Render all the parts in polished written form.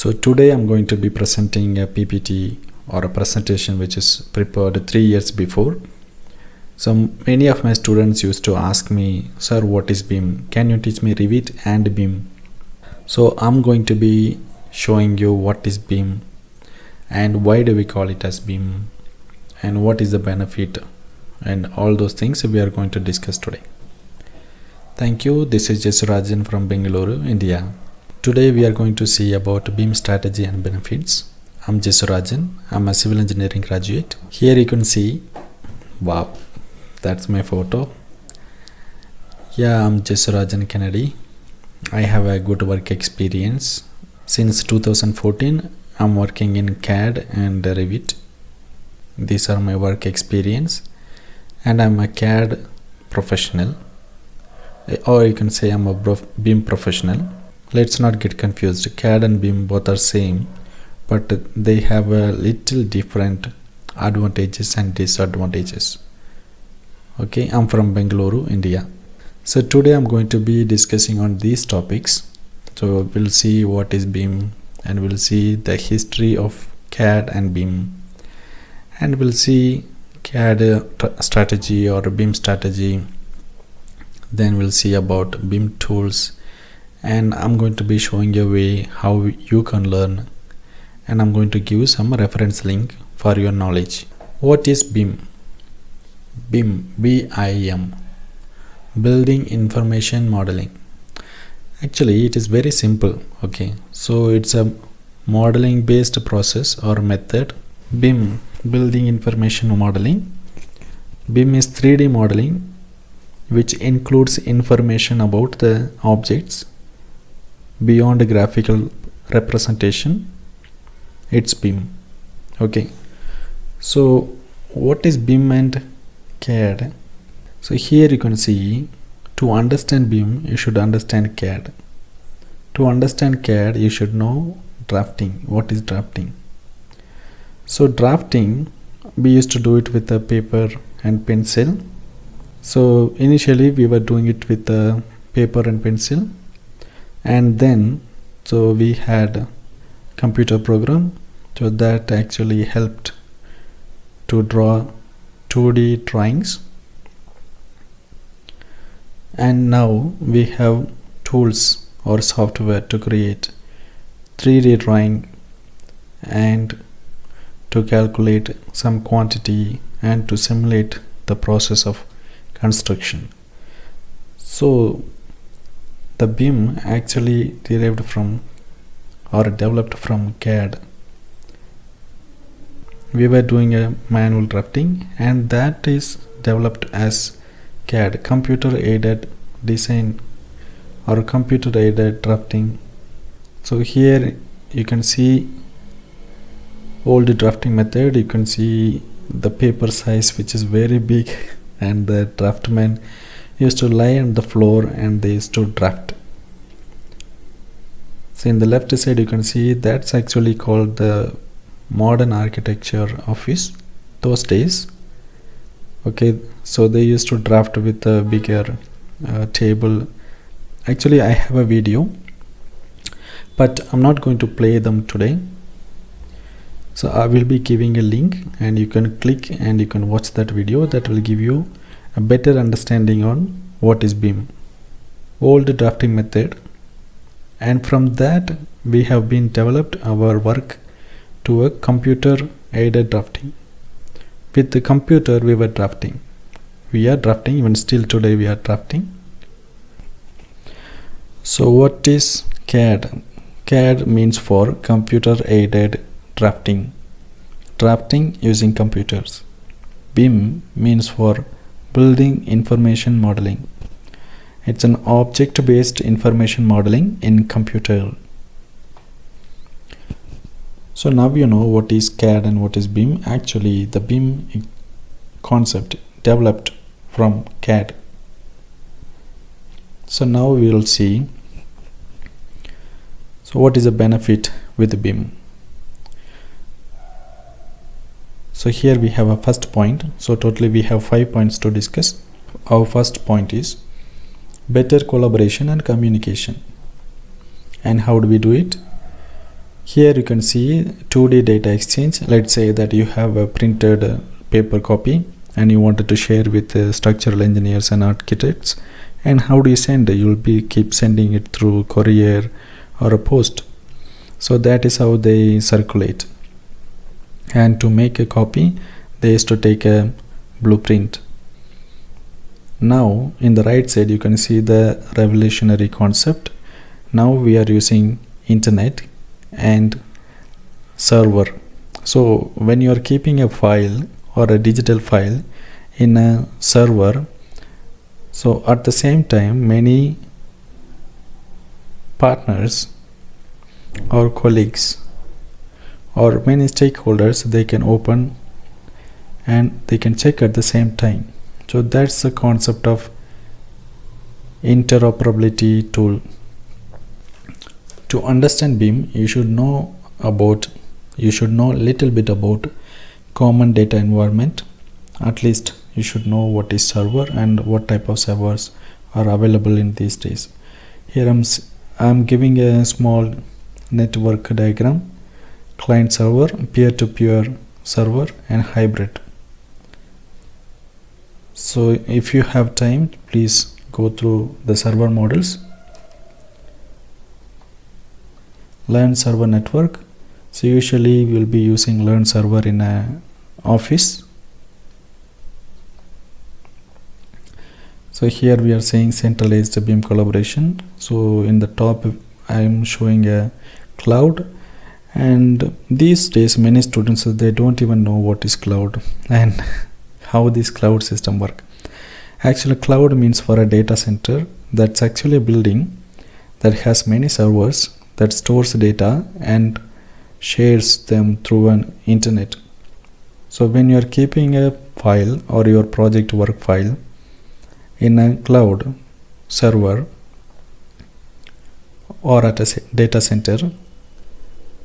So today I'm going to be presenting a PPT or a presentation which is prepared 3 years before. So many of my students used to ask me, sir, what is BIM? Can you teach me Revit and BIM? So I'm going to be showing you what is BIM and why do we call it as BIM and what is the benefit and all those things we are going to discuss today. Thank you. This is Jesurajan from Bengaluru, India. Today we are going to see about BIM strategy and benefits. I'm Jesurajan. I'm a civil engineering graduate. Here you can see, wow, that's my photo. Yeah, I'm Jesurajan Kennedy. I have a good work experience. Since 2014, I'm working in CAD and Revit. These are my work experience. And I'm a CAD professional. Or you can say I'm a BIM professional. Let's not get confused. CAD and BIM both are same, but they have a little different advantages and disadvantages. Okay, I'm from Bengaluru, India. So today I'm going to be discussing on these topics. So we'll see what is BIM and we'll see the history of CAD and BIM. And we'll see CAD strategy or BIM strategy. Then we'll see about BIM tools. And I'm going to be showing you a way how you can learn, and I'm going to give some reference link for your knowledge. What is BIM? BIM, B-I-M, Building Information Modeling. Actually, it is very simple. Okay, so it's a modeling based process or method. BIM, Building Information Modeling. BIM is 3D modeling, which includes information about the objects beyond graphical representation. It's BIM. Okay, so what is BIM and CAD? So here you can see, to understand BIM you should understand CAD. To understand CAD you should know drafting. What is drafting? So drafting, we used to do it with a paper and pencil. So initially we were doing it with a paper and pencil, and then so we had a computer program, so that actually helped to draw 2D drawings. And now we have tools or software to create 3D drawing and to calculate some quantity and to simulate the process of construction. So the BIM actually derived from or developed from CAD. We were doing a manual drafting, and that is developed as CAD, computer aided design or computer aided drafting. So here you can see old drafting method. You can see the paper size, which is very big, and the draftman used to lie on the floor and they used to draft. So in the left side you can see that's actually called the modern architecture office those days. Okay, so they used to draft with a bigger table. Actually I have a video, but I'm not going to play them today. So I will be giving a link and you can click and you can watch that video. That will give you a better understanding on what is BIM, old drafting method. And from that we have been developed our work to a computer aided drafting. With the computer we were drafting. We are drafting, even still today we are drafting. So what is CAD? CAD means for computer aided drafting. Drafting using computers. BIM means for Building Information Modeling. It's an object-based information modeling in computer. So now you know what is CAD and what is BIM. Actually, the BIM concept developed from CAD. So now we will see. So what is the benefit with BIM? So here we have a first point. So totally we have 5 points to discuss. Our first point is better collaboration and communication. And how do we do it? Here you can see 2D data exchange. Let's say that you have a printed paper copy and you wanted to share with structural engineers and architects. And how do you send? You'll be keep sending it through courier or a post. So that is how they circulate. And to make a copy, they used to take a blueprint. Now in the right side you can see the revolutionary concept. Now we are using internet and server. So when you are keeping a file or a digital file in a server, so at the same time many partners or colleagues or many stakeholders, they can open and they can check at the same time. So that's the concept of interoperability tool. To understand BIM, you should know a little bit about common data environment. At least you should know what is server and what type of servers are available in these days. Here I'm giving a small network diagram: client server, peer-to-peer server, and hybrid. So if you have time, please go through the server models. LAN server network. So usually we'll be using LAN server in a office. So here we are saying centralized BIM collaboration. So in the top I am showing a cloud, and these days many students, they don't even know what is cloud and how this cloud system work. Actually, cloud means for a data center. That's actually a building that has many servers that stores data and shares them through an internet. So when you are keeping a file or your project work file in a cloud server or at a data center,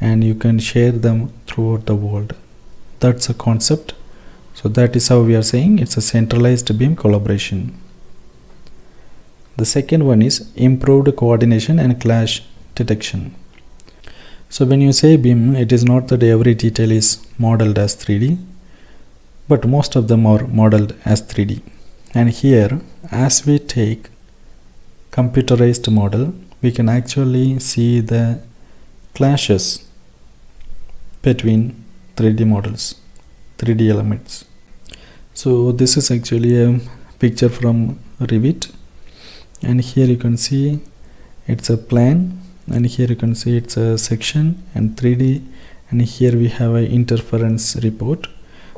and you can share them throughout the world. That's a concept. So that is how we are saying it's a centralized BIM collaboration. The second one is improved coordination and clash detection. So when you say BIM, it is not that every detail is modeled as 3D, but most of them are modeled as 3D. And here, as we take computerized model, we can actually see the clashes between 3D models, 3D elements. So this is actually a picture from Revit, and here you can see it's a plan, and here you can see it's a section and 3D, and here we have a interference report.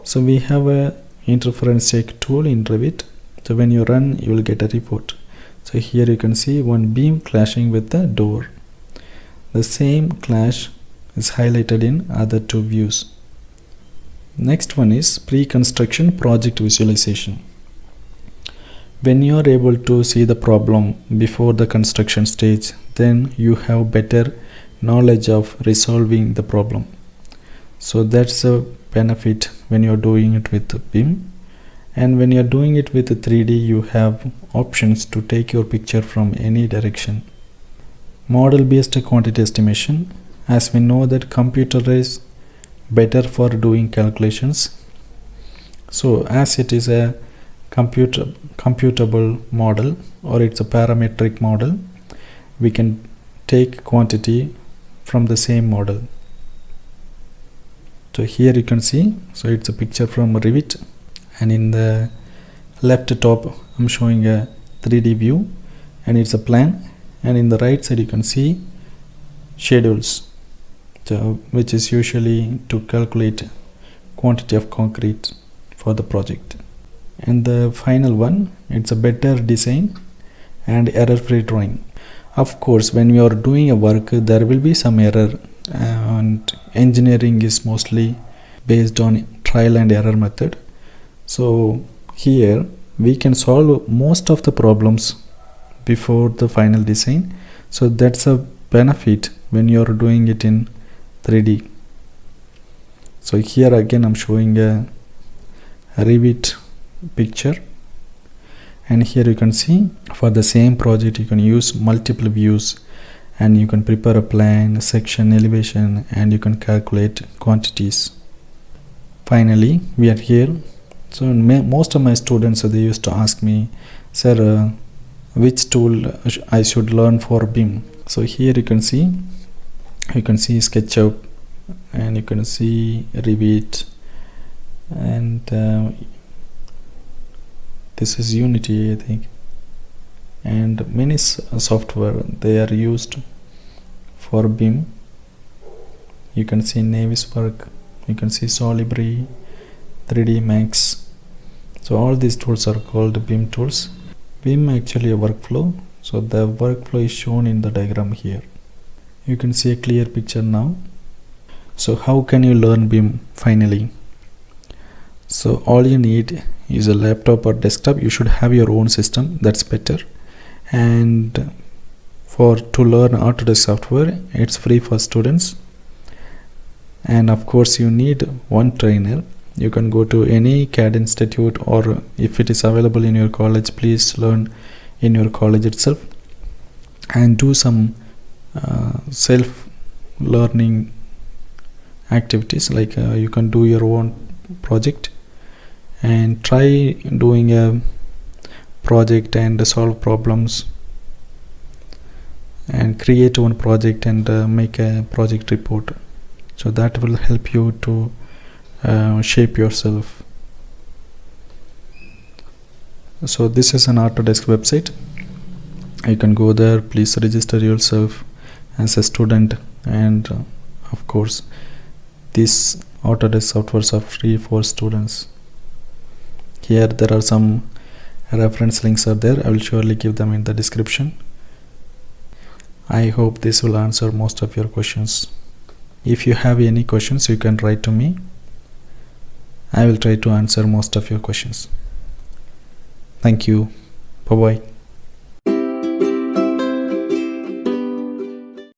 So we have a interference check tool in Revit. So when you run, you will get a report. So here you can see one beam clashing with the door. The same clash is highlighted in other two views. Next one is pre-construction project visualization. When you are able to see the problem before the construction stage, then you have better knowledge of resolving the problem. So that's a benefit when you are doing it with BIM. And when you are doing it with 3D, you have options to take your picture from any direction. Model based quantity estimation. As we know that computer is better for doing calculations. So as it is a computable model, or it's a parametric model, we can take quantity from the same model. So here you can see, so it's a picture from Revit, and in the left top I'm showing a 3D view and it's a plan, and in the right side you can see schedules, so which is usually to calculate quantity of concrete for the project. And the final one, it's a better design and error-free drawing. Of course, when we are doing a work, there will be some error, and engineering is mostly based on trial and error method. So here we can solve most of the problems before the final design. So that's a benefit when you are doing it in 3D. So here again I'm showing a Revit picture, and here you can see for the same project you can use multiple views and you can prepare a plan, section, elevation, and you can calculate quantities. Finally, we are here. So most of my students, they used to ask me, sir, which tool I should learn for BIM. So here you can see SketchUp, and you can see Revit, and this is Unity, I think, and many software they are used for BIM. You can see Naviswork, you can see Solibri, 3D Max. So all these tools are called BIM tools. BIM actually a workflow, so the workflow is shown in the diagram here. You can see a clear picture now. So how can you learn BIM finally? So all you need is a laptop or desktop. You should have your own system, that's better. And to learn Autodesk software, it's free for students. And of course you need one trainer. You can go to any CAD institute, or if it is available in your college, please learn in your college itself and do some self-learning activities, like you can do your own project and try doing a project and solve problems, and create one project and make a project report. So that will help you to shape yourself. So this is an Autodesk website. You can go there, please register yourself as a student, and of course these Autodesk softwares are free for students. Here there are some reference links are there. I will surely give them in the description. I hope this will answer most of your questions. If you have any questions, you can write to me. I will try to answer most of your questions. Thank you. Bye bye.